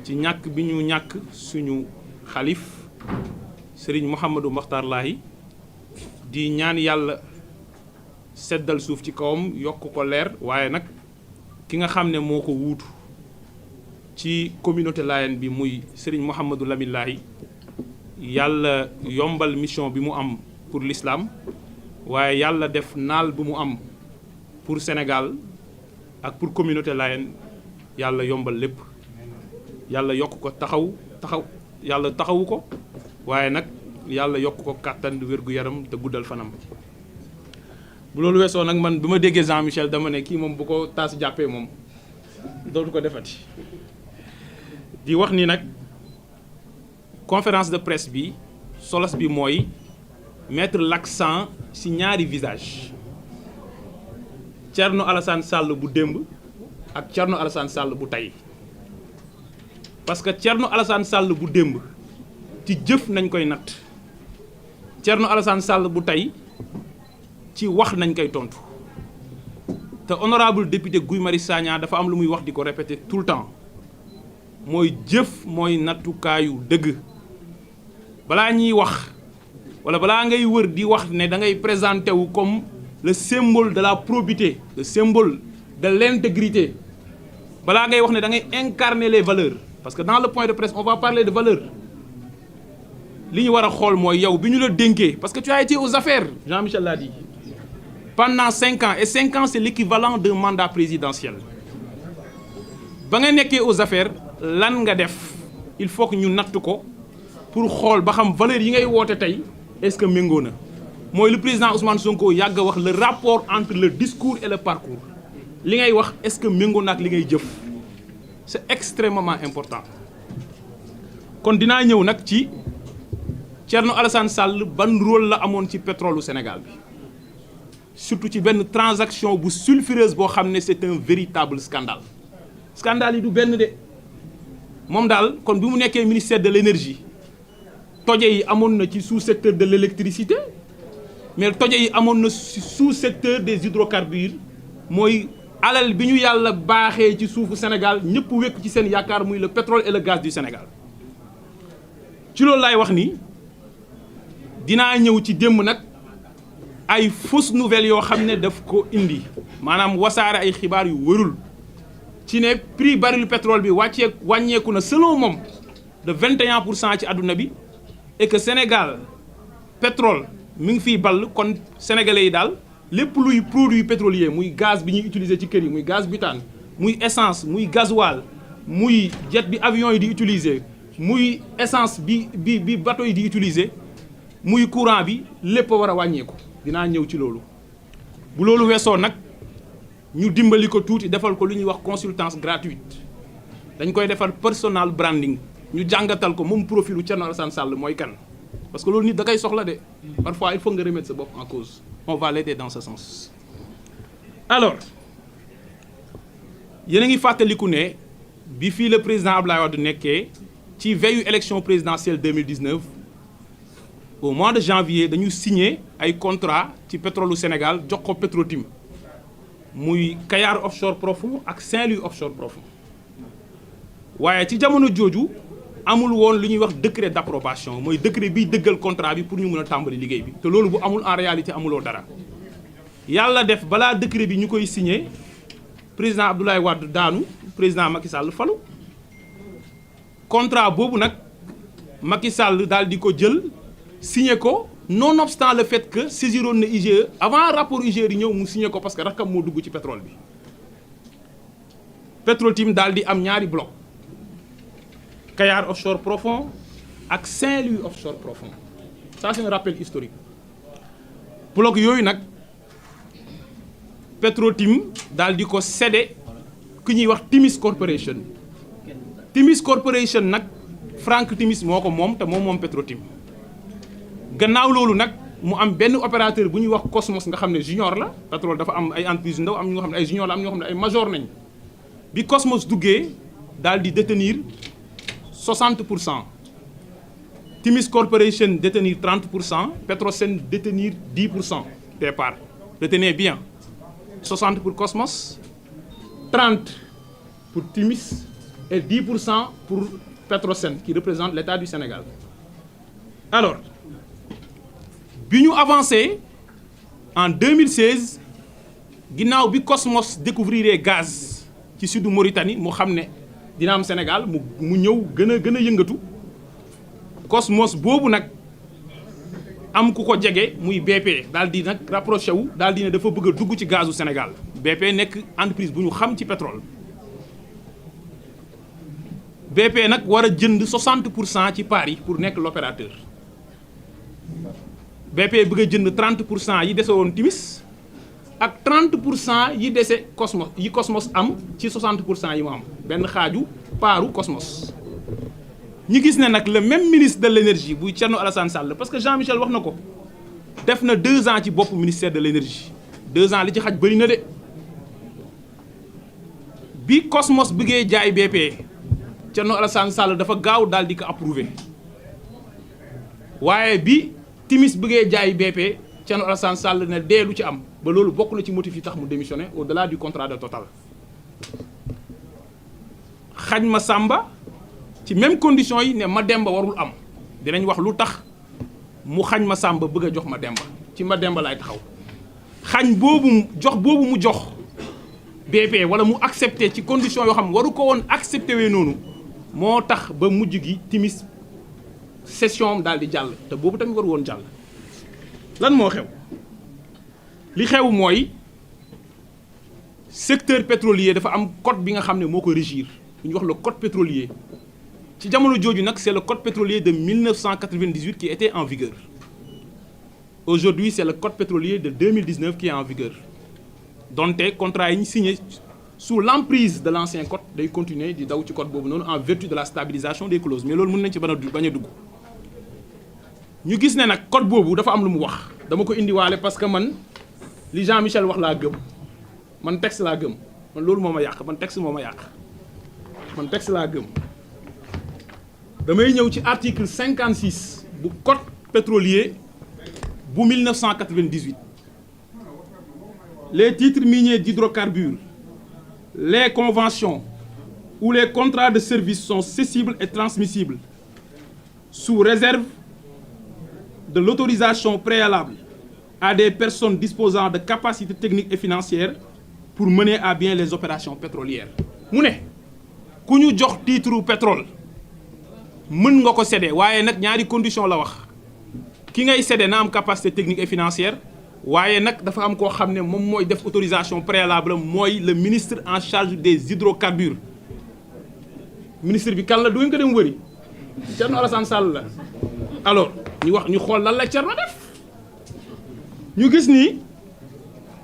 ci ñàkk bi ñu ñàkk suñu xalif Serigne Mouhamadou Makhtar Lahi di ñaan yàlla seddal suuf ci kawam yokk ko leer waaye nag ki nga xam ne moo ko wuutu ci communauté Layène bi muy Serigne Mouhamadou Lamine Lahi yàlla yombal mission bi mu am pour l'islam waaye yàlla def naal bu mu am pour Sénégal ak pour communauté Layène yàlla yombal lépp yàlla yokk ko yàlla taxawu ko waaye nag yàlla yokk ko kàttan wér-gu-yaram te guddal fanam. bu loolu weesoo nag man bi ma déggee Jean Michel dama ne kii moom bu ko taas jàppee moom dootu ko defati di wax ni nag conférence de presse bi solos bi mooy mettre l'accent ci ñaari visage Thierno Alassane Sall bu démb ak Thierno Alassane Sall bu tey parce que Thierno Alassane Sall bu démb ci jëf nañ koy natt Thierno Alassane Sall bu tey ci wax nañ koy tontu te honorable député Guy Marius Sagna dafa am lu muy wax di ko répéter tout le temps mooy jëf mooy nattukaayu dëgg balaa ñuy wax wala balaa ngay wër di wax ne da ngay présenté wu comme le symbole de la probité le symbole de l'intégrité balaa ngay wax ne da ngay incarner les valeurs parce que dans le point de presse on va parler de valeurs li ñu war a xool mooy yow bi ñu la dénkee parce que tu as été aux affaires Jean-Michel l'a dit pendant 5 ans et 5 ans c'est l'équivalent d'un mandat présidentiel ba nga nekkee aux affaires lan nga def il faut que ñu natt ko pour xool ba xam valeurs yi ngay woote tey est-ce que méngoo na mooy le président Ousmane Sonko yàgg a wax le rapport entre le discours et le parcours li ngay wax est-ce que méngoo na ak li ngay jëf c'est extrêmement important kon dinaa ñëw nag ci Thierno Alassane Sall ban rôle la amoon ci pétrole u Sénégal bi surtout ci benn transaction bu sulfureuse boo xam ne c'est un véritable scandale scandale yi du benn de moom daal kon bi mu nekkee ministère de l'énergie toje yi amoon na ci sous-secteur de l'électricité mais toje yi amoon na ci sous-secteur des hydrocarbures mooy alal bi ñu yàlla baaxee ci suufu Sénégal ñëpp wekk ci seen yaakaar muy le pétrole et le gaz du Sénégal ci loolu laay wax ni dinaa ñëw ci démb nag ay fausses nouvelles yoo xam ne daf ko indi maanaam wasaare ay xibaar yu wërul ci ne prix baril pétrole bi wàññeeku na selon moom de 21% ci àdduna bi et que Sénégal pétrole mi ngi fiy ball kon sénégalais yi daal lépp luy produit pétrolier muy gaz bi ñuy utiliser ci kër yi muy gaz butane muy essence muy gasoil muy jet bi avion yi di utiliser muy essence bi bateau yi di utiliser muy courant bi lépp a war a wàññeeku dinaa ñëw ci loolu bu loolu weesoo nag ñu dimbali ko tuuti defal ko lu ñuy wax consultance gratuite dañ koy defal personal branding ñu jàngatal ko moom profilu Thierno Alassane Sall mooy kan parce que loolu nit da koy soxla de parfois il faut nga remettre sa bopp en cause on va l'aider dans ce sens. alors yéen a ngi fàttaliku ne bi fii le président Abdoulaye Wade nekkee ci veillu élection présidentielle 2019 au mois de janvier dañu signé ay contrat ci pétrole Sénégal jox ko Petrotim muy Kayar offshore profond ak Saint-Louis offshore profond waaye ci jamono jooju amul woon lu ñuy wax décret d'approbation mooy décret biy dëggal contrat bi pour ñu mën a tàmbali liggéey bi te loolu bu amul en réalité amuloo dara yàlla def balaa décret bi ñu koy signé président Abdoulaye Wade daanu président Macky Sall falu contrat boobu nag Macky Sall daal di ko jël signé ko nonobstant le fait que saisiroon na IGE avant rapport IGE di ñëw mu signé ko parce que rakkam moo dugg ci pétrole bi Petrotim daal di am ñaari bloc Kayar offshore profond ak Saint-Louis offshore profond ça c'est un rappel historique bloc yooyu nag Petrotim daal di ko cédé ku ñuy wax Timis Corporation Timis Corporation nag Frank Timis moo ko moom te moom Petrotim gannaaw loolu nag mu am benn opérateur bu ñuy wax Cosmos nga xam ne junior la pétrole dafa am ay entreprise ndaw am ñoo xam ne ay junior la am ñoo xam ne ay major nañ bi Cosmos duggee daal di détenir 60%, Timis Corporation détenir 30%, Petrosen détenir 10% des parts. Retenez bien, 60 pour Cosmos, 30 pour Timis et 10% pour Petrosen qui représente l'État du Sénégal. Alors bi ñu avancé en 2016 ginnaaw bi Cosmos découvrir gaz ci sudu Mauritanie mu xam ne dina am Sénégal mu ñëw gën a yëngatu Cosmos boobu nag am ku ko jege muy BP daal di nag rapproché wu daal di ne dafa bëgg a dugg ci gazu Sénégal. BP nekk entreprise bu ñu xam ci pétrole BP nag war a jënd 60% ci part yi pour nekk l'opérateur BP bëgg a jënd 30% yi dese woon Timis ak 30% yi dese Cosmos am ci 60% yi mu am benn xaaju paaru Cosmos. ñu gis ne nag le même ministre de l'énergie buy Thierno Alassane Sall parce que Jean-Michel wax na ko def na 2 ans ci bopp ministère de l'énergie 2 ans li ci xaj bëri na de bi Cosmos bëggee jaay BP Thierno Alassane Sall dafa gaaw daal di ko approuvé waaye bi Timis bëggee jaay BP Thierno Alassane Sall ne dee lu ci am ba loolu bokk na ci motif yi tax mu démissionné au-delà du contrat de Total xañ ma Samba ci même condition yi ne Mademba warul am dinañ wax lu tax mu xañ ma Samba bëgg a jox Mademba ci Mademba laay taxaw xañ boobu mu jox BP wala mu accepté ci condition yoo xam waru ko woon accepté wee noonu moo tax ba mujj gi Timis session daal di jàll te boobu tamit waru woon jàll. lan moo xew li xew mooy secteur pétrolier dafa am code bi nga xam ne moo ko régir ñu wax le code pétrolier. ci jamono jooju nag c'est le code pétrolier de 1998 qui était en vigueur aujourd'hui c'est le code pétrolier de 2019 qui est en vigueur donte contrat yi ñu signé sous l'emprise de l'ancien code day continuer di daw ci code boobu noonu en vertu de la stabilisation des clauses mais loolu mën nañ ci bañ a dugg ñu gis ne nag code boobu dafa am lu mu wax dama ko indiwaale parce que man li Jean-Michel wax laa gëm man texte laa gëm man loolu moo ma yàq man texte moo ma yàq man texte laa gëm damay ñëw ci article 56 bu code pétrolier bu 1998 les titres miniers d'hydrocarbures les conventions ou les contrats de service sont cessibles et transmissibles sous réserve de l'autorisation préalable à des personnes disposant de capacités techniques et financières pour mener à bien les opérations pétrolières. mu ne ku ñu jox titre pétrole mën nga ko céder waaye nag ñaari condition la wax ki ngay céder na am capacité technique et financière waaye nag dafa am koo xam ne moom mooy def autorisation préalable mooy le ministre en charge des hydrocarbures ministre bi kan la du ngeen ko dem wëri Thierno Alassane Sall la. alors ñu xool lan la Thierno def ñu gis ni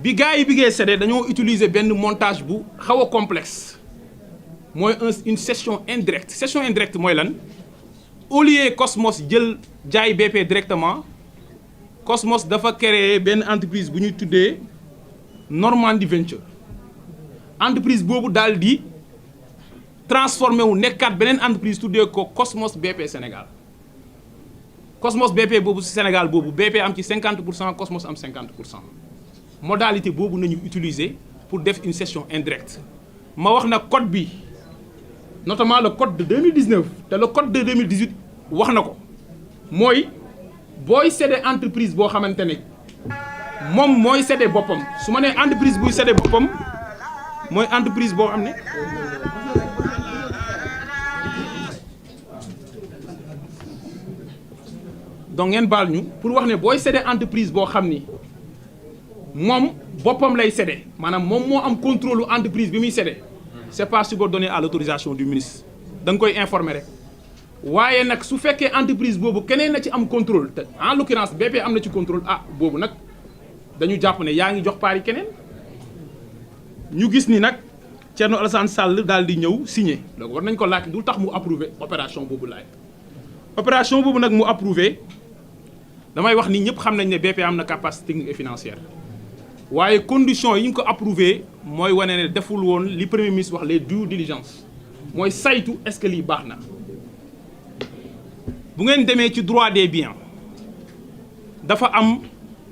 bi gars yi biggee céder dañoo utiliser benn montage bu xaw a complexe mooy une cession indirecte cession indirecte mooy lan. au lieu Cosmos jël jaay BP directement Cosmos dafa créer benn entreprise bu ñuy tuddee Normandie Venture entreprise boobu daal di transformé wu nekkaat beneen entreprise tuddee ko Cosmos BP Sénégal Cosmos BP boobu ci Sénégal boobu BP am ci 50% Cosmos am 50% modalité boobu nañu utiliser pour def une cession indirecte ma wax na code bi. notamment le code de 2019 te le code de 2018 wax na ko mooy booy céder entreprise boo xamante ne moom mooy céder boppam su ma nee entreprise buy céder boppam mooy entreprise boo xam ne donc ngeen baal ñu pour wax ne booy céder entreprise boo xam ni moom boppam lay céder maanaam moom moo am contrôle entreprise bi muy céder. c'est pas subordonné à l'autorisation du ministre da nga koy informer rek waaye nag su fekkee entreprise boobu keneen na ci am contrôle te en l'occurrence BP am na ci contrôle boobu nag dañu jàpp ne yaa ngi jox paari keneen ñu gis ni nag Thierno Alassane Sall daal di ñëw signé donc war nañ ko laaj du tax mu approuvé opération boobu opération boobu nag mu approuvé damay wax ni ñëpp xam nañ ne BP am na capacité technique et financière waaye conditions yi ñu ko approuvé mooy wane ne deful woon li premier ministre wax les due diligence mooy saytu est-ce que lii baax na bu ngeen demee ci droit des biens dafa am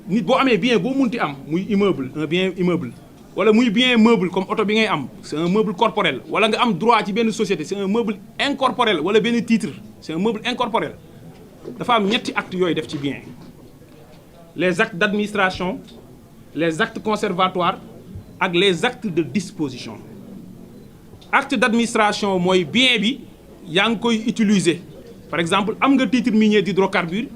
nit boo amee bien boo munti am muy immeuble un bien immeuble wala muy bien meuble comme oto bi ngay am c'est un meuble corporel wala nga am droit ci benn société c'est un meuble incorporel wala benn titre c'est un meuble incorporel dafa am ñetti actes yooyu def ci bien les actes d'administration les actes conservatoires ak les actes de disposition acte d'administration mooy bien bi yaa ngi koy utiliser par exemple am nga titre minier d'hydrocarbures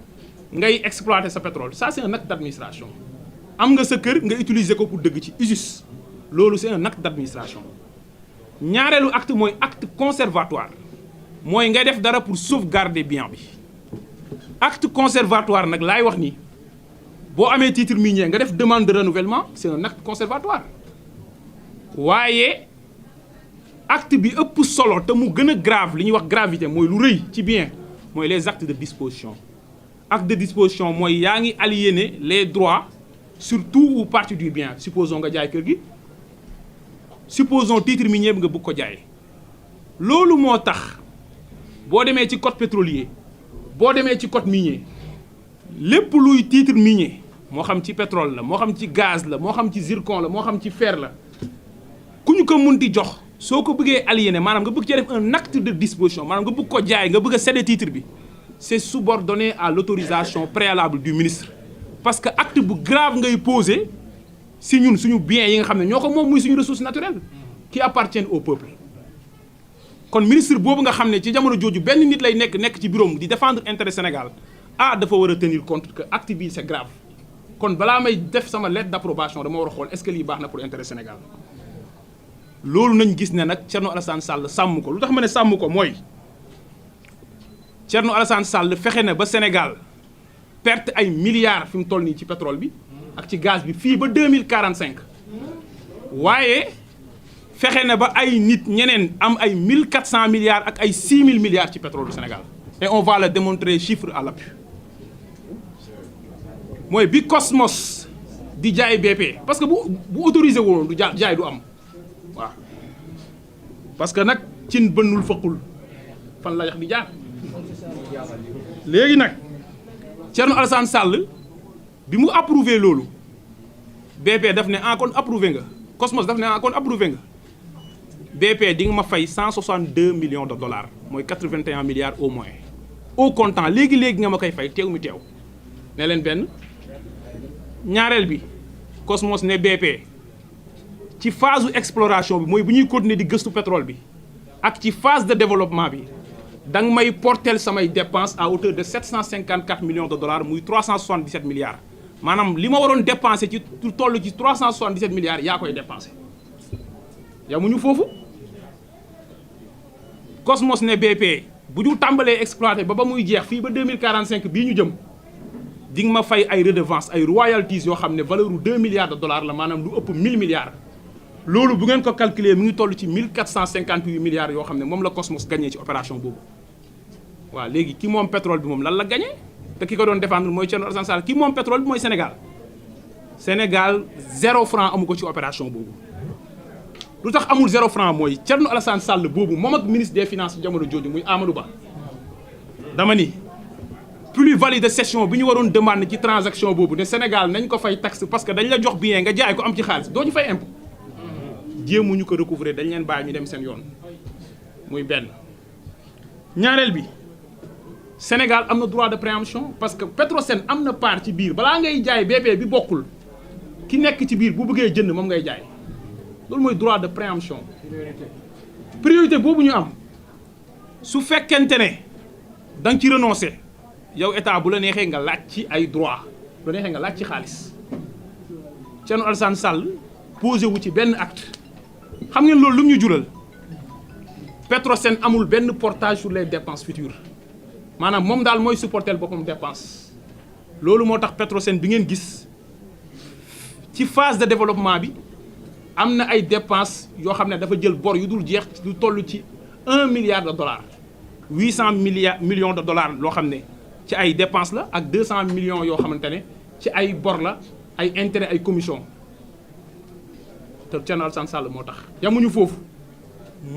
ngay exploiter sa pétrole ça c'est un acte d'administration am nga sa kër nga utiliser ko pour dëgg ci usus loolu c'est un acte d'administration ñaareelu acte mooy acte conservatoire mooy ngay def dara pour sauvegarder bien bi acte conservatoire nag laay wax ni boo amee titre minier nga def demande de renouvellement c'est un acte conservatoire waaye acte bi ëpp solo te mu gën a grave li ñuy wax gravité mooy lu rëy ci bien mooy les actes de disposition acte de disposition mooy yaa ngi aliéner les droits sur tout ou partie du bien supposons nga jaay kër gi supposons titre minier bi nga bëgg ko jaay loolu moo tax boo demee ci code pétrolier boo demee ci code minier lépp luy titre minier moo xam ci pétrole la moo xam ci gaz la moo xam ci zircon la moo xam ci fer la ku ñu ko munti jox soo ko bëggee aliéné maanaam nga bëgg cee def un acte de disposition maanaam nga bëgg ko jaay nga bëgg a céder titre bi c'est subordonné à l'autorisation préalable du ministre parce que acte bu grave ngay poser si ñun suñu biens yi nga xam ne ñoo ko moom muy suñu ressources naturelles qui appartiennent au peuple kon ministre boobu nga xam ne ci jamono jooju benn nit lay nekk ci bureau di défendre intérêt Sénégal dafa war a tenir compte que acte bi c'est grave kon balaa may def sama lettre d'approbation dama war a xool est-ce que lii baax na pour intérêt Sénégal loolu nañ gis ne nag Thierno Alassane Sall sàmm ko lu tax ma ne sàmm ko mooy Thierno Alassane Sall fexe na ba Sénégal perte ay milliards fi mu toll nii ci pétrole bi ak ci gaz bi fii ba 2045 waaye fexe na ba ay nit ñeneen am ay 1400 milliards ak ay 6000 milliards ci pétrole du Sénégal et on va le démontrer chiffre à l'appui mooy bi Cosmos di jaay BP parce que bu autorisé woon du jaay du am waaw parce que nag cin bënnul fëqul fan la yax di jaar léegi nag Thierno Alassane Sall bi mu approuvé loolu BP daf ne kon approuvé nga Cosmos daf ne kon approuvé nga BP di nga ma fay 162 millions de dollars mooy 81 milliards au moins au comptant léegi nga ma koy fay teew mi teew ne leen benn ñaareel bi Cosmos ne BP ci phase exploration bi mooy bu ñuy continuer di gëstu pétrole bi ak ci phase de développement bi da nga may porter samay dépenses à hauteur de 754 millions de dollars muy 377 milliards maanaam li ma waroon dépenser ci toll ci 377 milliards yaa koy dépenser yamuñu foofu Cosmos ne BP bu ñu tàmbalee exploiter ba muy jeex fii ba 2045 bii ñu jëm di nga ma fay ay redevances ay royalties yoo xam ne valeur u 2 milliards de dollars la maanaam lu ëpp 1000 milliards loolu bu ngeen ko calculer mi ngi toll ci 1458 milliards yoo xam ne moom la Cosmos gagné ci opération boobu waaw léegi ki moom pétrole bi moom lan la gagné te ki ko doon défendre mooy Thierno Alassane Sall ki moom pétrole bi mooy Sénégal 0 franc amu ko ci opération boobu lu tax amul 0 franc mooy Thierno Alassane Sall boobu moom ak ministre des finances jamono jooju muy Amadou Ba dama ni plus-value de cession bi ñu waroon demande ci transaction boobu ne Sénégal nañ ko fay taxe parce que dañ la jox bien nga jaay ko am ci xaalis doo ci fay impôt jéemuñu ko recouvrer dañ leen bàyyi ñu dem seen yoon muy benn ñaareel bi Sénégal am na droit de préemption parce que Petrosen am na part ci biir balaa ngay jaay BP bi bokkul ki nekk ci biir bu bëggee jënd moom ngay jaay loolu mooy droit de préemption priorité boobu ñu am su fekkente ne da nga ci renoncer yow état bu la neexee nga laaj ci ay droit bu la neexee nga laaj ci xaalis Thierno Alassane Sall posé wu ci benn acte xam ngeen loolu lu mu ñu jural Petrosen amul benn portage sur les dépenses futures maanaam moom daal mooy supporter boppam dépense loolu moo tax Petrosen bi ngeen gis ci phase de développement bi am na ay dépenses yoo xam ne dafa jël bor yu dul jeex lu toll ci 1 milliard de dollars 800 millions de dollars loo xam ne ci ay dépenses la ak 200 millions yoo xamante ne ci ay bor la ay intérêt ay commission te Thierno Alassane Sall moo tax yamuñu foofu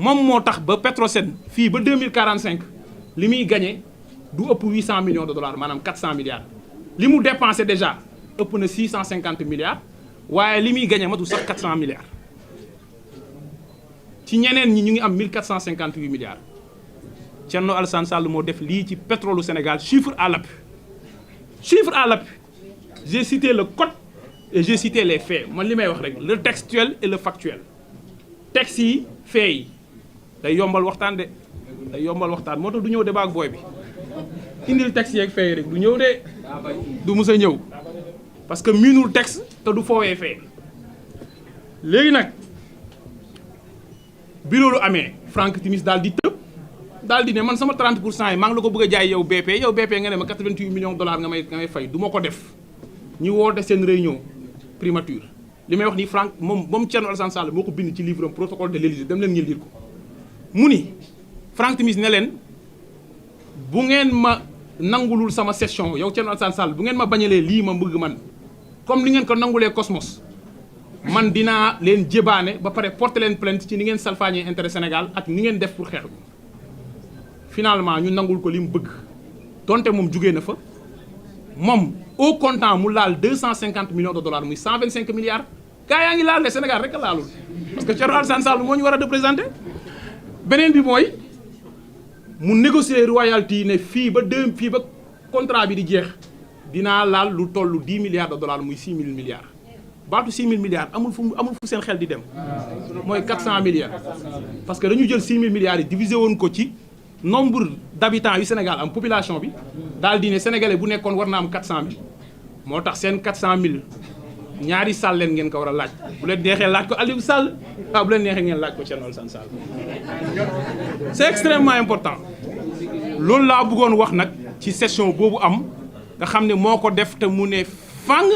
moom moo tax ba Petrosen fii ba 2045 li muy gagné du ëpp 800 millions de dollars maanaam 400 milliards li mu dépensé déjà ëpp na 650 milliards waaye li muy gagné matul sax 400 milliards ci ñeneen ñi ñu ngi am 1458 milliards Thierno Alassane Sall moo def lii ci pétrole Sénégal chiffre à l'appui. Chiffre à l'appui. J'ai cité le code et j'ai cité les faits man li may wax rek le textuel et le factuel texte yi faits yi day yombal waxtaan de day yombal waxtaan moo tax du ñëw débat ak booy bi indil texte yeeg faits yi rek du ñëw de du mus a ñëw parce que miinul texte te du foowee fee léegi nag bi loolu amee Franck Timis daal di tëb daal di ne man sama 30% yi maa ngi la ko bëgg a jaay yow BP nga ne ma 88 millions de dollars nga may fay du ma ko def ñu woote seen réunion primature li may wax ni Franck moom Thierno Alassane Sall moo ko bind ci livre am protocole de l'Élysée dem leen ngeen lire ko mu ni Franck Timis ne leen bu ngeen ma nangulul sama session yow Thierno Alassane Sall bu ngeen ma bañalee lii ma bëgg man comme ni ngeen ko nangulee Cosmos man dinaa leen jébaane ba pare porter leen plainte ci ni ngeen salfaañee intérêt Sénégal ak ni ngeen def pour xeex bi finalement ñu nangul ko li mu bëgg donte moom jugee na fa moom au comptant mu laal 250 millions de dollars muy 125 milliards gaa yaa ngi laal le Sénégal rek a laalul parce que Thierno Alassane Sall moo ñu war a représenter beneen bi mooy mu négocier royalty ne fii ba contrat bi di jeex dinaa laal lu toll 10 milliards de dollars muy 6 000 milliards baatu 6 000 milliards amul fu seen xel di dem mooy 400 milliards parce que dañu jël 6 000 milliards yi divisé woon ko ci nombre d'habitants yu Sénégal am population bi daal di ne sénégalais bu nekkoon war na am 400000 moo tax seen 400000 ñaari Sall leen ngeen ko war a laaj bu leen neexee laaj ko Aliou Sall bu leen neexee ngeen laaj ko Thierno Alassane Sall c'est extrêmement important loolu laa bëggoon wax nag ci session boobu am nga xam ne moo ko def te mu ne fang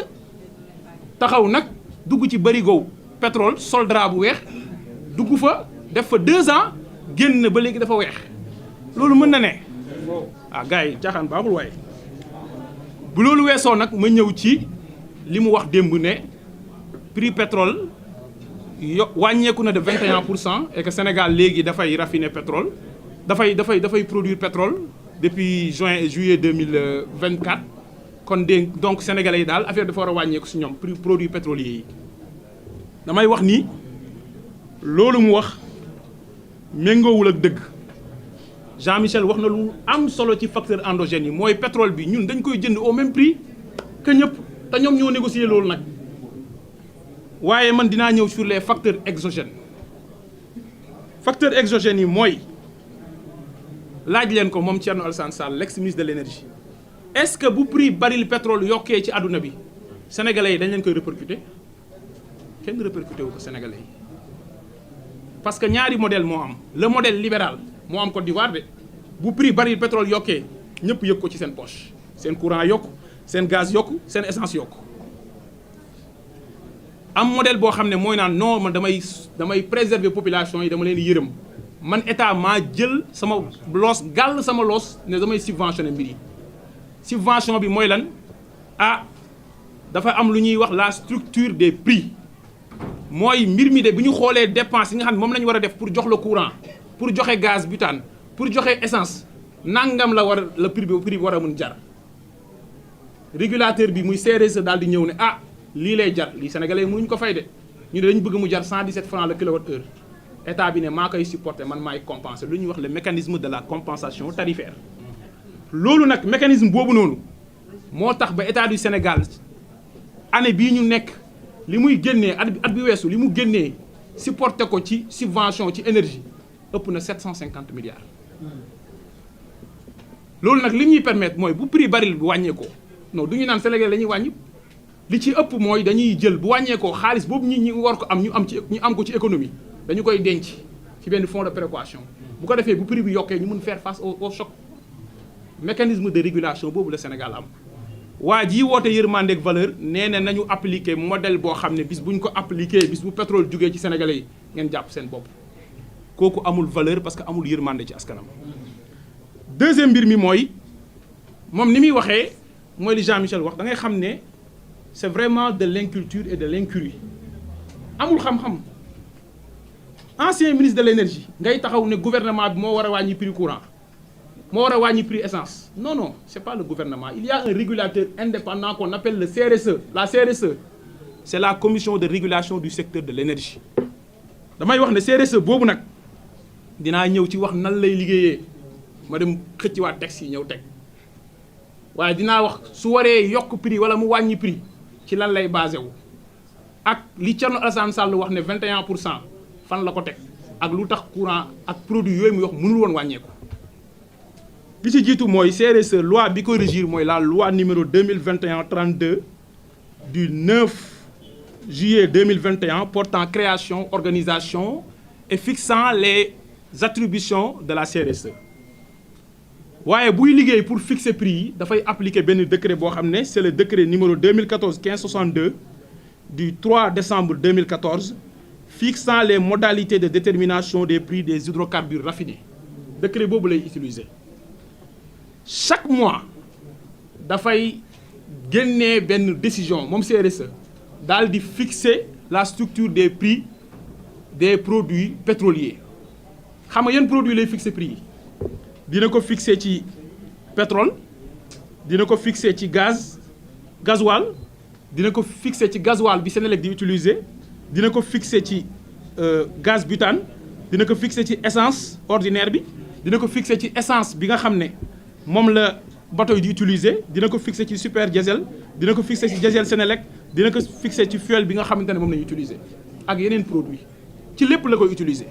taxaw nag dugg ci barigo pétrole sol drap bu weex dugg fa def fa 2 ans génn ba léegi dafa weex loolu mën na ne gars yi caaxaan baaxul waaye bu loolu weesoo nag ma ñëw ci li mu wax démb ne prix pétrole wàññeeku na de 21% et que Sénégal léegi dafay raffiner pétrole dafay produire pétrole depuis juin et juillet 2024 kon donc sénégalais yi daal affaire dafa war a wàññeeku si ñoom prix produits pétroliers yi damay wax ni loolu mu wax méngoowul ak dëgg Jean-Michel wax na lu am solo ci facteur endogène yi mooy pétrole bi ñun dañ koy jënd au même prix que ñëpp te ñoom ñoo négocier loolu nag waaye man dinaa ñëw sur les facteurs exogènes facteurs exogènes yi mooy laaj leen ko moom Thierno Alassane Sall l'ex-ministre de l'énergie est-ce que bu prix baril pétrole yokkee ci àdduna bi sénégalais yi dañ leen koy répercuter kenn répercuter wu ko sénégalais yi parce que ñaari modèle moo am le modèle libéral moo am Côte d'Ivoire de bu prix baril pétrole yokkee ñëpp yëg ko ci seen poche seen courant yokku seen gaz yokku seen essence yokku am modèle boo xam ne mooy naan non man damay préserver population yi dama leen yërëm man état maa jël sama loos gàll sama loos ne damay subventionner mbir yi subvention bi mooy lan dafa am lu ñuy wax la structure des prix mooy mbir mi de bu ñu xoolee dépense yi nga xam ne moom la ñu war a def pour jox la courant pour joxe gaz butane pour joxe essence nangam la prix bi war a mun jar régulateur bi muy CRSE daal di ñëw ne lii lay jar lii sénégalais mënuñu ko fay de ñu ne dañu bëgg mu jar 117 francs le kilowattheure état bi ne maa koy supporter man maay compenser lu ñuy wax le mécanisme de la compensation tarifaire loolu nag mécanisme boobu noonu moo tax ba état du Sénégal année bii ñu nekk li muy génnee at bi weesu li mu génnee supporter ko ci subvention ci énergie ëpp na 750 milliards loolu nag li ñuy permettre mooy bu prix baril bi wàññeekoo non du ñu naan Sénégal la ñuy wàññi li ci ëpp mooy dañuy jël bu wàññeekoo xaalis boobu ñi war ko am ñu am ko ci économie dañu koy denc ci benn fonds de précaution bu ko defee bu prix bi yokkee ñu mun faire face au choc mécanisme de régulation boobu la Sénégal am waa jii woote yërmande ak valeur nee na nañu appliquer modèle boo xam ne bis bu ñu ko appliquer bis bu pétrole jugee ci sénégalais yi ngeen jàpp seen bopp kooku amul valeur parce que amul yërmande ci askanam. deuxième mbir mi mooy moom ni muy waxee mooy li Jean-Michel wax da ngay xam ne c'est vraiment de l'inculture et de l'incurie amul xam-xam ancien ministre de l'énergie ngay taxaw ne gouvernement bi moo war a wàññi prix courant moo war a wàññi prix essence non c'est pas le gouvernement il y a un régulateur indépendant qu'on appelle le CRSE la CRSE c'est la commission de régulation du secteur de l'énergie damay wax ne CRSE boobu nag dinaa ñëw ci wax nan lay liggéeyee ma dem xëcc waa texte yi ñëw teg waaye dinaa wax su waree yokk prix wala mu wàññi prix ci lan lay basé wu ak li Thierno Alassane Sall wax ne 21% fan la ko teg ak lu tax courant ak produit yooyu mu wax mënul woon wàññeeku. li ci jiitu mooy CRSE loi bi ko régir mooy la loi numéro 2021-32 du 9 juillet 2021 portant création, organisation et fixant les attributions de la CRSE. waaye buy liggéey pour fixer prix yi dafay appliquer benn décret boo xam ne c'est le décret numéro 2014-1562 du 3 décembre 2014 fixant les modalités de détermination des prix des hydrocarbures raffinés décret boobu lay utiliser. chaque mois dafay génnee benn décision moom CRSE daal di fixer la structure des prix des produits pétroliers xam nga yan produits lay fixer prix yi dina ko fixer ci pétrole dina ko fixer ci gasoil dina ko fixer ci gasoil bi Senelec di utiliser dina ko fixer ci gaz butane dina ko fixer ci essence ordinaire bi dina ko fixer ci essence bi nga xam ne moom la bateau yi di utiliser dina ko fixer ci super diesel dina ko fixer ci diesel Senelec dina ko fixer ci fuel bi nga xamante ne moom la ñuy utiliser ak yeneen produit ci lépp la koy utiliser.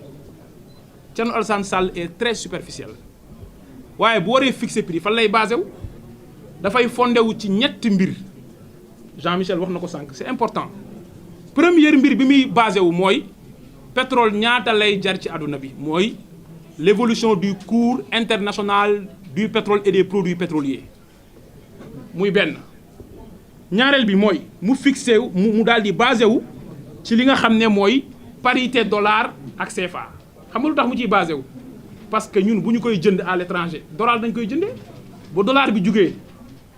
Thierno Alassane Sall est très superficiel waaye bu waree fixer prix fan lay basé wu dafay fondé wu ci ñetti mbir Jean-Michel wax na ko sànq c'est important. première mbir bi muy basé wu mooy pétrole ñaata lay jar ci àdduna bi mooy l'évolution du cours international du pétrole et des produits pétroliers muy benn. ñaareel bi mooy mu fixé wu mu daal di basé wu ci li nga xam ne mooy parité dollar ak CFA xam nga lu tax mu ciy basé wu parce que ñun bu ñu koy jënd à l'étranger dollar dañ koy jëndee bu dollar bi jugee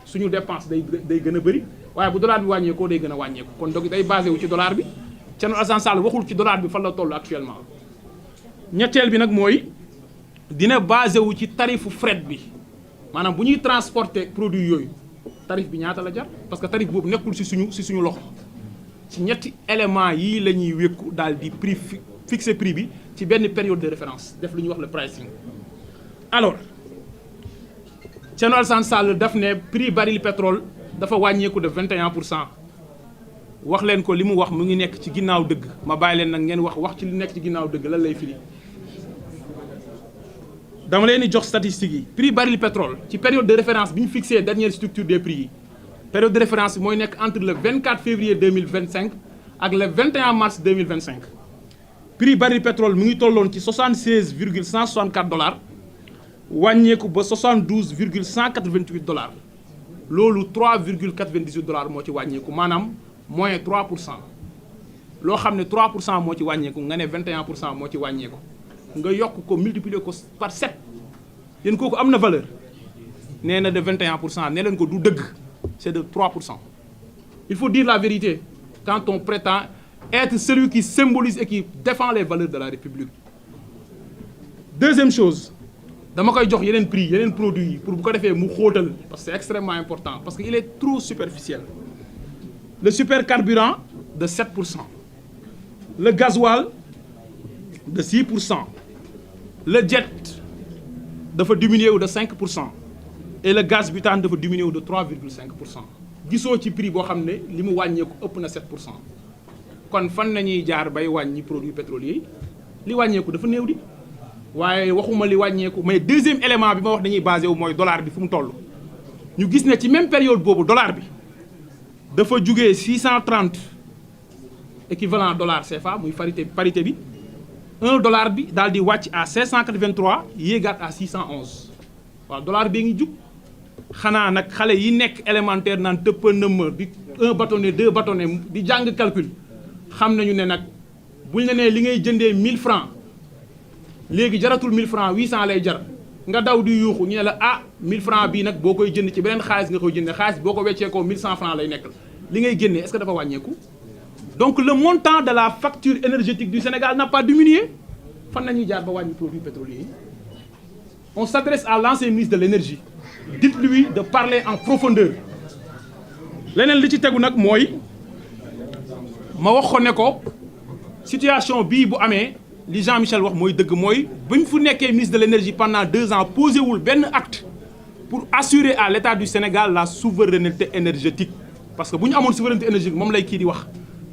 suñu dépense day gën a bëri waaye bu dollar bi wàññeekoo day gën a wàññeeku kon donc day basé wu ci dollar bi Thierno Alassane Sall waxul ci dollar bi fan la toll actuellement. ñetteel bi nag mooy dina basé wu ci tarifu fret bi maanaam bu ñuy transporter produit yooyu tarif bi ñaata la jar parce que tarif boobu nekkul ci suñu loxo ci ñetti éléments yii la ñuy wékku daal di prix fixer prix bi ci benn période de référence def lu ñuy wax le pricing. alors Thierno Alassane Sall daf ne prix baril pétrole dafa wàññeeku de 21%. wax leen ko li mu wax mu ngi nekk ci ginnaaw dëgg ma bàyyi leen nag ngeen wax ci li nekk ci ginnaaw dëgg lan lay firi. dama leen di jox statistiques yi prix baril pétrole ci période de référence bi ñu fixé dernière structure des prix yi période de référence bi mooy nekk entre le 24 février 2025 ak le 21 mars 2025 prix baril pétrole mu ngi tolloon ci 76,164 dollars wàññeeku ba 72,188 dollars loolu 3,98 dollars moo ci wàññeeku maanaam moins 3% loo xam ne 3% moo ci wàññeeku nga ne 21% moo ci wàññeeku nga yokk ko multiplier ko par 7 yéen kooku am na valeur nee na de 21% nee leen ko du dëgg c'est de 3%. il faut dire la vérité quand on prétend être celui qui symbolise et qui défend les valeurs de la République. deuxième chose dama koy jox yeneen prix yeneen produits yi pour bu ko defee mu xóotal parce que c'est extrêmement important parce que il est trop superficiel. le supercarburant de 7%, le gasoil de 6%, le jet dafa diminuer de 5% et le gaz butane dafa diminuer de 3,5%. gisoo ci prix boo xam ne li mu wàññeeku ëpp na 7%. kon fan nañuy jaar bay wàññi produits pétroliers yi li wàññeeku dafa néew di waaye waxuma li wàññeeku mais deuxième élément bi ma wax dañuy basé wu mooy dollar bi fu mu toll. ñu gis ne ci même période boobu dollar bi dafa jugee 630 équivalent dollar CFA muy parité bi $1 bi daal di wàcc à 583 yéegaat à 611 waaw dollar bi ngi jug xanaa nag xale yi nekk élémentaire naan tëppa nëmma di 1 bâtonnet 2 bâtonnet di jàng calcul xam nañu ne nag buñ la nee li ngay jëndee 1000 francs léegi jaratul 1000 francs 800 lay jar nga daw di yuuxu ñu ne la 1000 francs bii nag boo koy jënd ci beneen xaalis nga koy jëndee xaalis boo ko weccee ko 1100 francs lay nekk li ngay génnee est-ce que dafa wàññeeku. donc le montant de la facture énergétique du Sénégal n'a pas diminué fan nañuy jaar ba wàññi produits pétroliers yi. on s'adresse à l'ancien ministre de l'énergie dites-lui de parler en profondeur. leneen li ci tegu nag mooy ma wax ko ne ko situation bii bu amee li Jean-Michel wax mooy dëgg mooy buñ fu nekkee ministre de l'énergie pendant 2 ans posé wul benn acte pour assurer à l'État du Sénégal la souveraineté énergétique parce que bu ñu amoon souveraineté énergétique moom lay kii di wax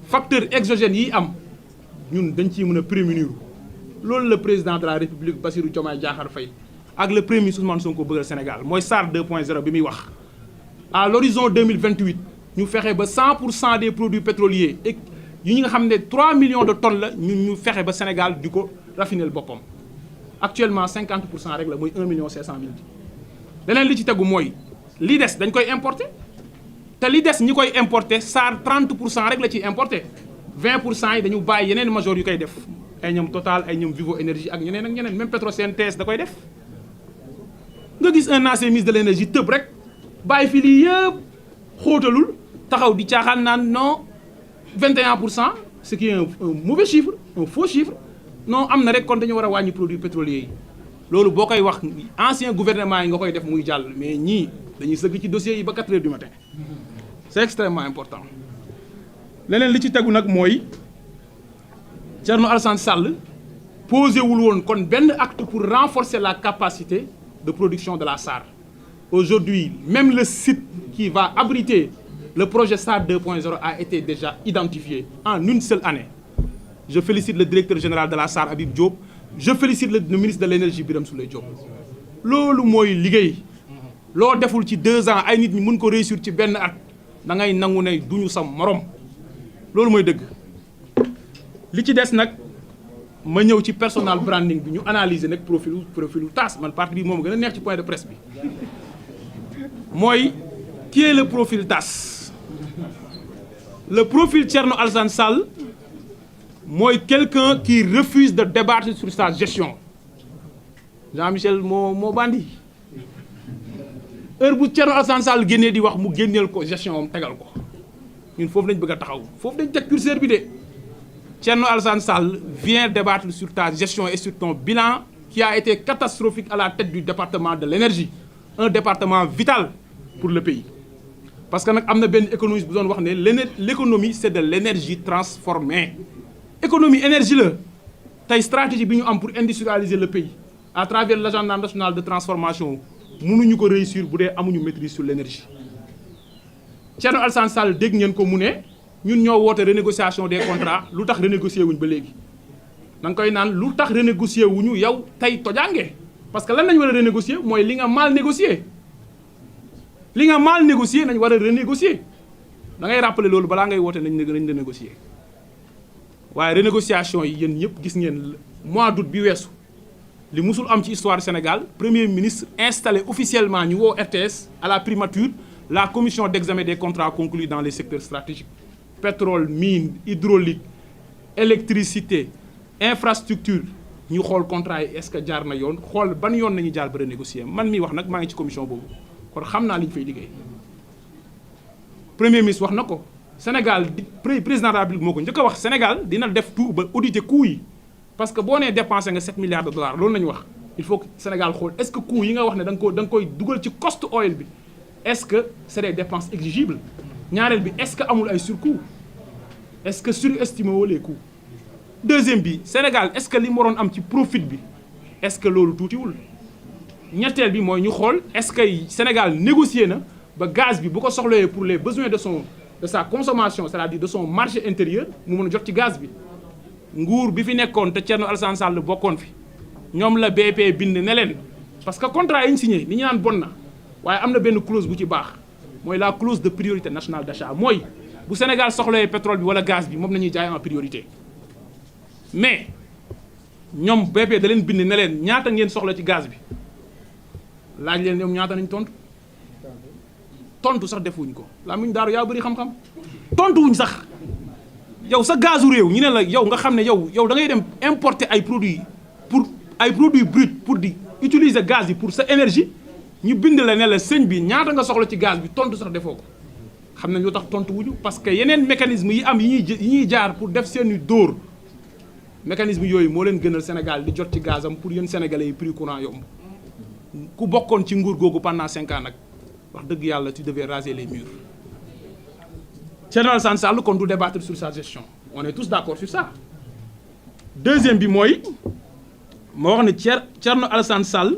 facteur exogène yi am ñun dañ ciy mën a prémunir loolu le président de la République Bassirou Diomaye Diakhar Faye ak le premier ministre Ousmane Sonko bëggal Sénégal mooy SAR 2.0 bi muy wax à l'horizon 2028 ñu fexe ba 100% des produits pétroliers et yi nga xam ne 3 millions de tonnes la ñu fexe ba Sénégal di ko raffiner boppam actuellement 50% rek la mooy 1 million 500 000 leneen li ci tegu mooy li des dañ koy importer te li des ñi koy importer SAR 30% rek la ciy importer 20% yi dañu bàyyi yeneen major yu koy def ay ñoom Total ay ñoom Vivo Énergie ak ñeneen ak ñeneen même Petrosen TS da koy def nga gis un ancien ministre de l'énergie tëb rek bàyyi fi lii yëpp xóotalul taxaw di caaxaan naan non 21% ce qui est un mauvais chiffre un faux chiffre non am na rek kon dañu war a wàññi produits pétroliers yi loolu boo koy wax ancien gouvernement yi nga koy def muy jàll mais ñii dañuy sëgg ci dossiers yi ba 4 heures du matin c'est extrêmement important leneen li ci tegu nag mooy Thierno Alassane Sall posé wul woon kon benn acte pour renforcer la capacité de production de la SAR aujourd'hui même le site qui va abriter le projet SAR 2.0 a été déjà identifié en une seule année je félicite le directeur général de la SAR Habib Diop je félicite le ministre de l'énergie Birame Souleye Diop loolu mooy liggéey loo deful ci 2 ans ay nit ñi mën ko réussir ci benn at da ngay nangu ne duñu sam morom loolu mooy dëgg li ci des nag ma ñëw ci personal branding bi ñu analyser nag profilu TAS man partie bi moom gën a neex ci point de presse bi mooy qui est le profil TAS le profil Thierno Alassane Sall mooy quelqu'un qui refuse de débattre sur sa gestion Jean-Michel moo bandi heure bu Thierno Alassane Sall génnee di wax mu génneel ko gestion am tegal ko ñun foofu lañ bëgg a taxaw foofu dañ teg curseur bi de Thierno Alassane Sall vient débattre sur ta gestion et sur ton bilan qui a été catastrophique à la tête du département de l'énergie un département vital pour le pays parce que nag am na benn économiste bu doon wax ne l'économie c'est de l'énergie transformée économie énergie la tey stratégie bi ñu am pour industrialiser le pays à travers l'agenda national de transformation mënuñu ko réussir bu dee amuñu maîtrise sur l'énergie Thierno Alassane Sall dégg ngeen ko mu ne ñun ñoo woote renégociation des contrats lu tax renégocier wuñ ba léegi da nga koy naan lu tax renégocier wuñu yow tey tojaange parce que lan nañ war a renégocier mooy li nga mal négocier nañ war a renégocier da ngay rappeler loolu balaa ngay woote nañ renégocier waaye renégociation yi yéen ñëpp gis ngeen mois d'août bi weesu li musul am ci histoire du Sénégal premier ministre installé officiellement ñu woo RTS à la primature la commission d'examen des contrats conclus dans les secteurs stratégiques pétrole mine hydraulique électricité infrastructure ñu xool contrat yi est-ce que jaar na yoon xool ban yoon nañu jaar ba renégocier man mi wax nag maa ngi ci commission boobu kon xam naa li ñu fay liggéey premier ministre wax na ko Sénégal président de la République moo ko njëkk a wax Sénégal dina def tout ba auditer coûts yi parce que boo nee dépensé nga 7 milliards de dollars loolu nañu wax il faut que Sénégal xool est-ce que coûts yi nga wax ne da nga koy dugal ci cost oil bi est-ce que c'est des dépenses exigibles ñaareel bi est-ce que amul ay surcoût est-ce que surestimé woo les coûts deuxième bi Sénégal est-ce que li mu waroon am ci profit bi est-ce que loolu tuutiwul ñetteel bi mooy ñu xool est-ce que Sénégal négocié na ba gaz bi bu ko soxlawee pour les besoins de sa consommation c'est-à-dire de son marché intérieur mu mën a jot ci gaz bi nguur bi fi nekkoon te Thierno Alassane Sall bokkoon fi ñoom la BP bind ne leen parce que contrat yi ñu signé ni ñu naan bon na waaye am na benn clause bu ci baax mooy la clause de priorité nationale d'achat mooy bu Sénégal soxlawee pétrole bi wala gaz bi moom la ñuy jaay en priorité mais ñoom BP da leen bind ne leen ñaata ngeen soxla ci gaz bi laaj leen ñoom ñaata nañ tontu sax defuñ ko laa muñ daaru yaa bëri xam-xam tontuwuñ sax yow sa gazu réew ñu ne la yow nga xam ne yow da ngay dem importer ay produits bruts pour di utiliser gaz yi pour sa énergie ñu bind la ne la sëñ bi ñaata nga soxla ci gaz bi tontu sax defoo ko xam nañ lu tax tontuwuñu parce que yeneen mécanisme yi am yi ñuy jaar pour def seeni dóor mécanisme yooyu moo leen gënal Sénégal di jot ci gazam pour yéen sénégalais yi prix courant yomb ku bokkoon ci nguur googu pendant 5 ans nag wax dëgg yàlla tu devais raser les murs Thierno Alassane Sall kon du débattre sur sa gestion on est tous d'accord sur ça deuxième bi mooy moo wax ne Thierno Alassane Sall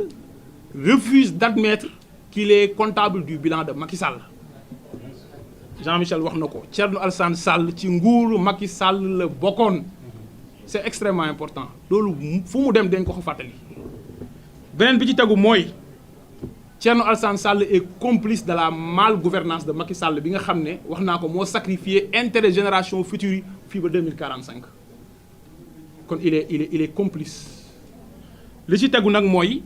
refuse d'admettre qu'il est comptable du bilan de Macky Sall. Jean-Michel wax na ko Thierno Alassane Sall ci nguuru Macky Sall la bokkoon. C'est extrêmement important loolu fu mu dem dañ ko fàttali. beneen bi ci tegu mooy Thierno Alassane Sall est complice de la malgouvernance de Macky Sall bi nga xam ne wax naa ko moo sacrifié intérêt génération future yi fii ba 2045 kon il est complice. li ci tegu nag mooy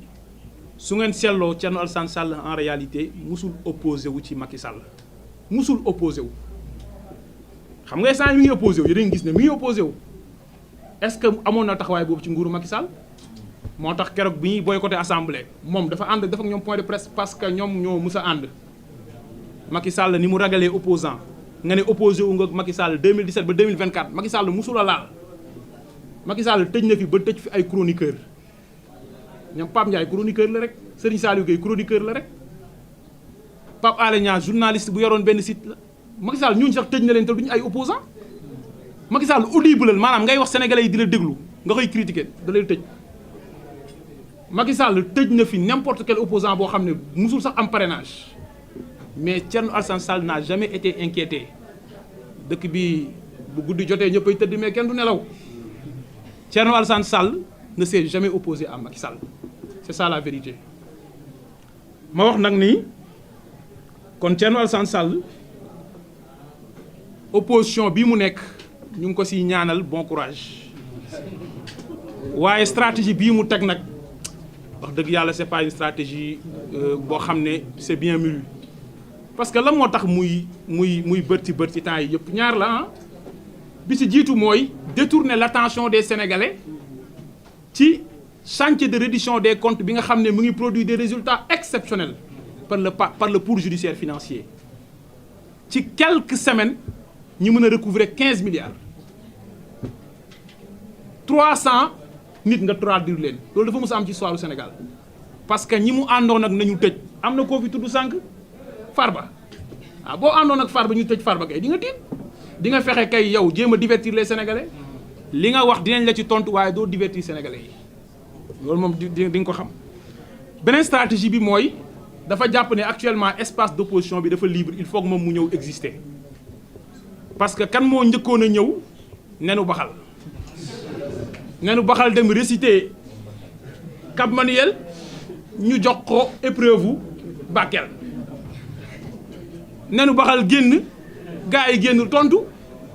su ngeen seetloo Thierno Alassane Sall en réalité musul opposé wu ci Macky Sall musul opposé wu xam nga instant mi ngi opposé wu yéen a ngi gis ne mi ngi opposé wu est-ce que amoon na taxawaay boobu ci nguuru Macky Sall moo tax keroog bi ñuy boycotté assemblée moom dafa ànd dafa ak ñoom point de presse parce que ñoom ñoo mus a ànd Macky Sall ni mu ragalee opposant nga ne opposé wu nga Macky Sall 2017 ba 2024 Macky Sall musul a laal Macky Sall tëj na fi ba tëj fi ay chroniqueur ñoom Pape Ndiaye chroniqueur la rek Serigne Saliou Gueye chroniqueur la rek Pape Alé Niang journaliste bu yoroon benn site la Macky Sall ñooñu sax tëj na leen te duñu ay opposant Macky Sall audible maanaam ngay wax sénégalais yi di la déglu nga koy critiquer da lay tëj Macky Sall tëj na fi n'importe quel opposant boo xam ne musul sax am parrainage mais Thierno Alassane Sall n'a jamais été inquiété dëkk bi bu guddi jotee ñëppay tëdd mais kenn du nelaw Thierno Alassane Sall ne s'est jamais opposé à Macky Sall c'est ça la vérité. ma wax nag ni kon Thierno Alassane Sall opposition bi mu nekk ñu ngi ko siy ñaanal bon courage waaye stratégie bii mu teg nag wax dëgg yàlla c'est pas une stratégie boo xam ne c'est bien mûri parce que lan moo tax muy bërti temps yi yëpp ñaar la ah bi ci jiitu mooy détourner l'attention des Sénégalais ci chantier de reddition des comptes bi nga xam ne mu ngi produire des résultats exceptionnels par le pour judiciaire financier ci quelques semaines ñu mën a recouvrer 15 milliards 300 nit nga traduire leen loolu dafa mës a am ci histoire du Sénégal parce que ñi mu àndoon ak nañu tëj am na koo fi tudd sànq Farba ah boo àndoon ak Farba ñu tëj Farba kay di nga tiit di nga fexe kay yow jéem a divertir les Sénégalais li nga wax dinañ la ci tontu waaye doo divertir Sénégalais yi loolu moom di nga ko xam. beneen stratégie bi mooy dafa jàpp ne actuellement espace d'opposition bi dafa libre il faut que moom mu ñëw exister parce que kan moo njëkkoon a ñëw nenu baxal dem réciter Cap Manuel ñu jox ko épreuve Bakel nenu baxal génn gars yi génn tontu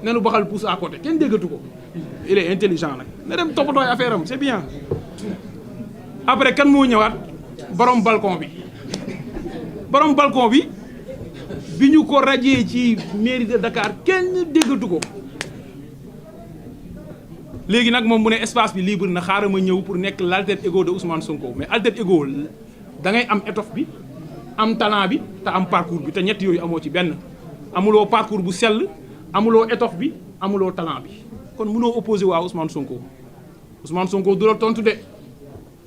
nenu baxal pousse à côté kenn déggatu ko il est intelligent nag na dem toppatooy affaire am c'est bien après kan moo ñëwaat borom balcon bi bi ñu ko rajee ci mairie de Dakar kenn déggatu ko léegi nag moom mu ne espace bi libre na xaaral ma ñëw pour nekk l'alter ego de Ousmane Sonko mais alter ego da ngay am étoffe bi am talent bi te am parcours bi te ñett yooyu amoo ci benn amuloo parcours bu sell amuloo étoffe bi amuloo talent bi kon mënoo opposé waa Ousmane Sonko du la tontu de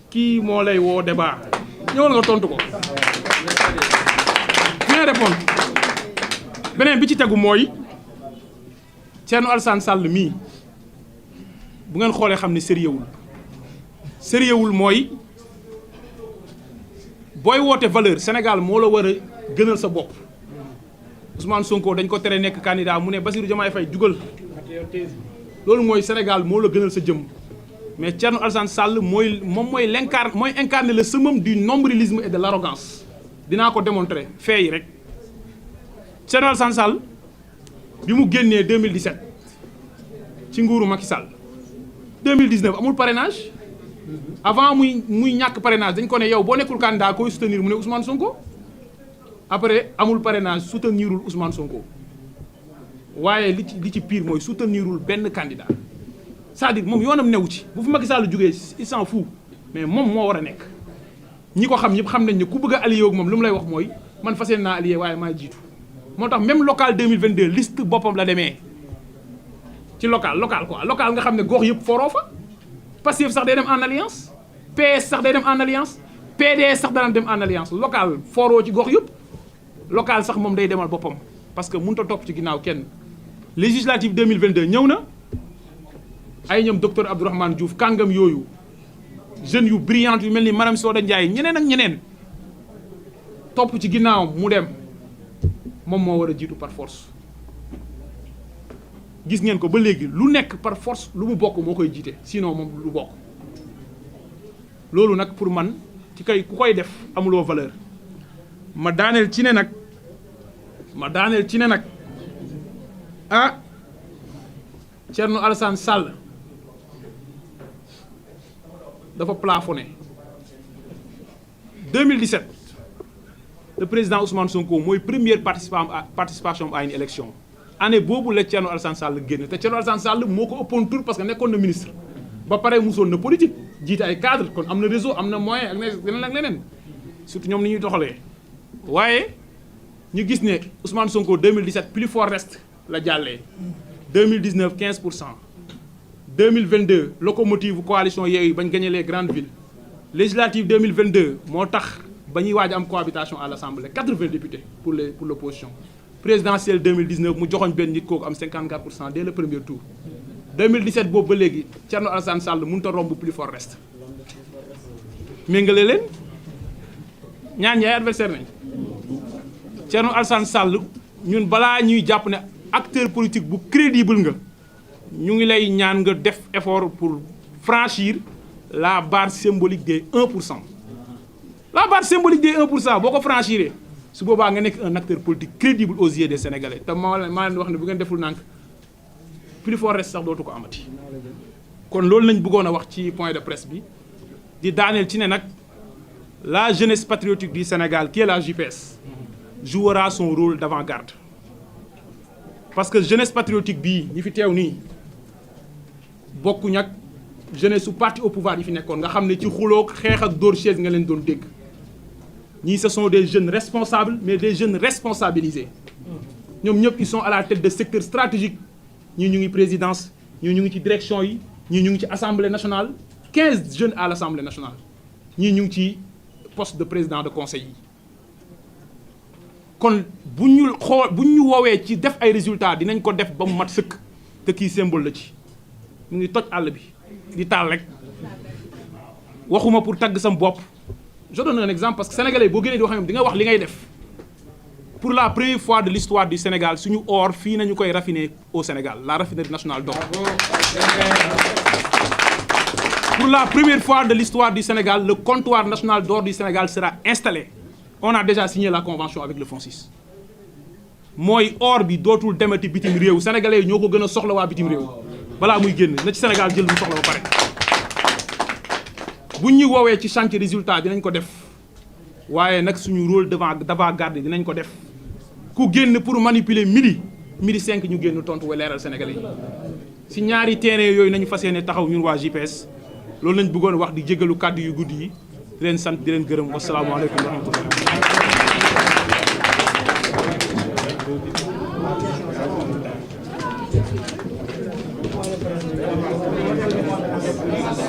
kii moo lay woo débat ñëwal nga tontu ko bien répondre beneen bi ci tegu mooy Thierno Alassane Sall mii bu ngeen xoolee xam ne sérieux wul mooy booy woote valeur Sénégal moo la war a gënal sa bopp Ousmane Sonko dañ ko tere nekk candidat mu ne Bassirou Diomaye Faye jugal loolu mooy Sénégal moo la gënal sa jëm mais Thierno Alassane Sall mooy incarner le summum du nombrilisme et de l'arrogance dinaa ko démontrer fait yi rek Thierno Alassane Sall bi mu génnee 2017 ci nguuru Macky Sall 2019 amul parrainage avant muy ñàkk parrainage dañ ko ne yow boo nekkul candidat koy soutenir mu ne Ousmane Sonko après amul parrainage soutenirul Ousmane Sonko waaye li ci pire mooy soutenirul benn candidat c'est-à-dire moom yoonam newu ci bu fi Macky Sall jógee il s'en fout mais moom moo war a nekk ñi ko xam ñëpp xam nañ ne ku bëgg a allié ak moom lu mu lay wax mooy man fas yéene naa allié waaye maa jiitu moo tax même local 2022 liste boppam la demee ci local quoi local nga xam ne gox yëpp foroo fa Pastef sax day dem en alliance PS sax day dem en alliance PDS sax dana dem en alliance local foroo ci gox yëpp local sax moom day demal boppam parce que mënut a topp ci ginnaaw kenn législative 2022 ñëw na ay ñoom docteur Abdourahmane Diouf kàngam yooyu jeunes yu brillantes yu mel ni Maram Soda Ndiaye ñeneen ak ñeneen topp ci ginnaawam mu dem moom moo war a jiitu par force gis ngeen ko ba léegi lu nekk par force lu mu bokk moo koy jiite sinon moom lu bokk loolu nag pour man ci kay ku koy def amuloo valeur ma daaneel ci ne nag ah Thierno Alassane Sall dafa plafonné 2017 le président Ousmane Sonko mooy première participation à une élection année boobu la Thierno Alassane Sall génn te Thierno Alassane Sall moo ko ëppoon tur parce que nekkoon na ministre ba pare musoon na politique jiite ay cadre kon am na réseau am na moyen ak leneen ak leneen surtout ñoom ni ñuy doxalee waaye ñu gis ne Ousmane Sonko 2017 plus fort reste la jàllee 2019 15%, 2022 locomotive coalition Yewwi bañ gagné les grandes villes législative 2022 moo tax ba ñuy waaj am cohabitation à l'Assemblée 80 députés pour l'opposition présidentielle 2019 mu joxoñ benn nit kooku am 54% dès le premier tour 2017 boobu ba léegi Thierno Alassane Sall mënut a romb plus fort reste méngale leen ñaan ñi ay adversaire nañ Thierno Alassane Sall ñun balaa ñuy jàpp ne acteur politique bu crédible nga ñu ngi lay ñaan nga def effort pour franchir la barre symbolique des 1%. La barre symbolique des 1% boo ko franchiree su boobaa nga nekk un acteur politique crédible aux yeux des Sénégalais te maa leen wax ne bu ngeen deful nànk plus fort reste sax dootu ko amati. kon loolu lañ bëggoon a wax ci point de presse bi di daaneel ci ne nag la jeunesse patriotique du Sénégal qui est la JPS jouera son rôle d'avant-garde. parce que jeunesse patriotique bii ñi fi teew nii bokkuñ ak jeunesse su parti au pouvoir yi fi nekkoon nga xam ne ci xuloog xeex ak dóor chaise nga leen doon dégg ñii ce sont des jeunes responsables mais des jeunes responsabilisés ñoom ñëpp ils sont à la tête de secteurs stratégiques ñii ñu ngi présidence ñii ñu ngi ci direction yi ñii ñu ngi ci assemblée nationale 15 jeunes à l'assemblée nationale ñii ñu ngi ci poste de président de conseil yi kon bu ñu woowee ci def ay résultats dinañ ko def ba mu mat sëkk te kii symbole la ci mu ngi toj àll bi di taal rek waxuma pour tagg sam bopp je donne un exemple parce que sénégalais boo génnee di wax di nga wax li ngay def pour la première fois de l'histoire du Sénégal suñu or fii nañu koy raffiner au Sénégal la raffinerie nationale d'or. Pour la première fois de l'histoire du Sénégal le comptoir national d'or du Sénégal sera installé. On a déjà signé la convention avec le FONSIS mooy or bi dootul demati bitim réew sénégalais yi ñoo ko gën a soxla waa bitim réew balaa muy génn na ci Sénégal jël mu soxla ba pare bu ñu woowee ci chantier résultat dinañ ko def waaye nag suñu rôle d'avant-garde dinañ ko def ku génn pour manipuler midi 5 ñu génn tontu wa leeral sénégalais yi si ñaari terrain yooyu nañu fas yéene taxaw ñun waa JPS loolu lañ bëggoon wax di jégalu kàddu yu guddi yi di leen sant di leen gërëm wasalaamaaleykum wa rahmatullah